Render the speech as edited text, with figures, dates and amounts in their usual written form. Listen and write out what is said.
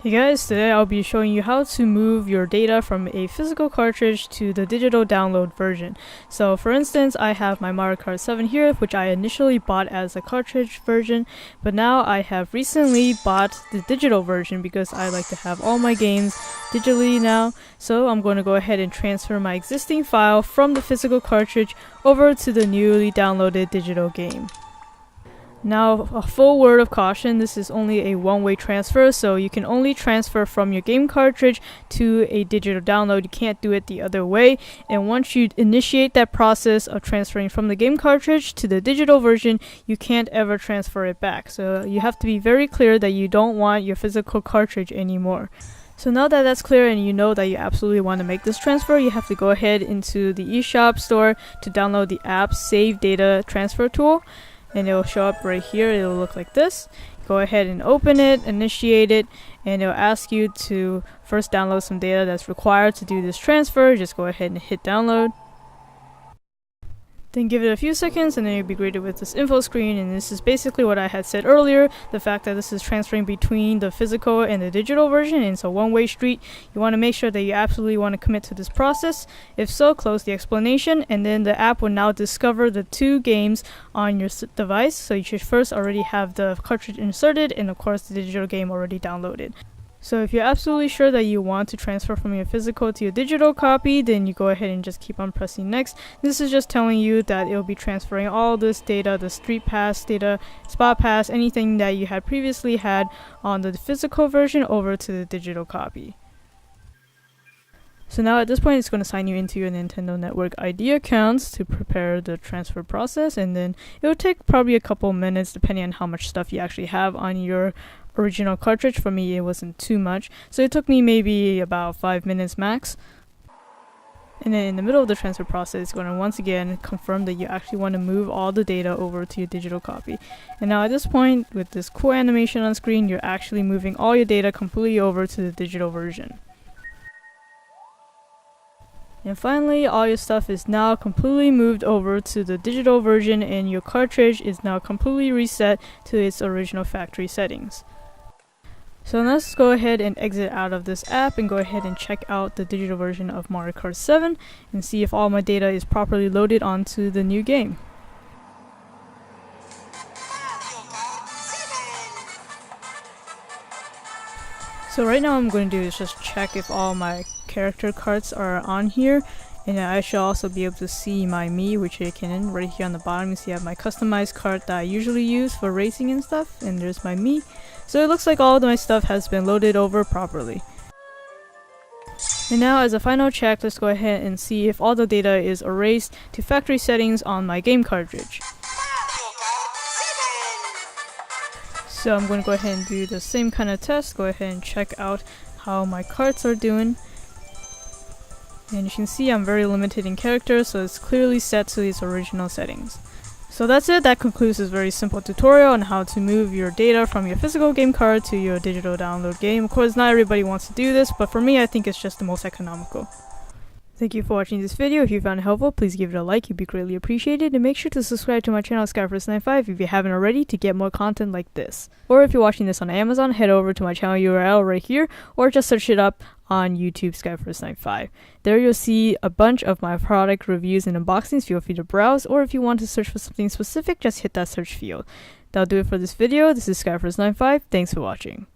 Hey guys, today I'll be showing you how to move your data from a physical cartridge to the digital download version. So for instance, I have my Mario Kart 7 here, which I initially bought as a cartridge version, but now I have recently bought the digital version because I like to have all my games digitally now. So I'm going to go ahead and transfer my existing file from the physical cartridge over to the newly downloaded digital game. Now, a full word of caution, this is only a one-way transfer, so you can only transfer from your game cartridge to a digital download. You can't do it the other way, and once you initiate that process of transferring from the game cartridge to the digital version, you can't ever transfer it back. So you have to be very clear that you don't want your physical cartridge anymore. So now that that's clear and you know that you absolutely want to make this transfer, you have to go ahead into the eShop store to download the app Save Data Transfer Tool. And it will show up right here. It'll look like this. Go ahead and open it, initiate it, and it'll ask you to first download some data that's required to do this transfer. Just go ahead and hit download. Then give it a few seconds and then you'll be greeted with this info screen, and this is basically what I had said earlier, the fact that this is transferring between the physical and the digital version, and it's a one-way street. You want to make sure that you absolutely want to commit to this process. If so, close the explanation, and then the app will now discover the two games on your device. So you should first already have the cartridge inserted and of course the digital game already downloaded. So if you're absolutely sure that you want to transfer from your physical to your digital copy, then you go ahead and just keep on pressing next. This is just telling you that it'll be transferring all this data, the street pass data, spot pass, anything that you had previously had on the physical version over to the digital copy. So now at this point it's going to sign you into your Nintendo Network ID accounts to prepare the transfer process, and then it will take probably a couple minutes depending on how much stuff you actually have on your original cartridge. For me it wasn't too much, so it took me maybe about 5 minutes max. And then in the middle of the transfer process, it's going to once again confirm that you actually want to move all the data over to your digital copy. And now at this point, with this cool animation on screen, you're actually moving all your data completely over to the digital version. And finally, all your stuff is now completely moved over to the digital version, and your cartridge is now completely reset to its original factory settings. So let's go ahead and exit out of this app and go ahead and check out the digital version of Mario Kart 7 and see if all my data is properly loaded onto the new game. So right now what I'm going to do is just check if all my character cards are on here, and I should also be able to see my Mii, which I can. Right here on the bottom you see I have my customized card that I usually use for racing and stuff, and there's my Mii. So it looks like all of my stuff has been loaded over properly. And now as a final check, let's go ahead and see if all the data is erased to factory settings on my game cartridge. So I'm going to go ahead and do the same kind of test. Go ahead and check out how my cards are doing. And you can see I'm very limited in characters, so it's clearly set to its original settings. So that's it. That concludes this very simple tutorial on how to move your data from your physical game card to your digital download game. Of course, not everybody wants to do this, but for me I think it's just the most economical. Thank you for watching this video. If you found it helpful, please give it a like, it'd be greatly appreciated, and make sure to subscribe to my channel Skyforce95 if you haven't already to get more content like this. Or if you're watching this on Amazon, head over to my channel URL right here, or just search it up on YouTube Skyforce95. There you'll see a bunch of my product reviews and unboxings. Feel free to browse, or if you want to search for something specific, just hit that search field. That'll do it for this video. This is Skyforce95. Thanks for watching.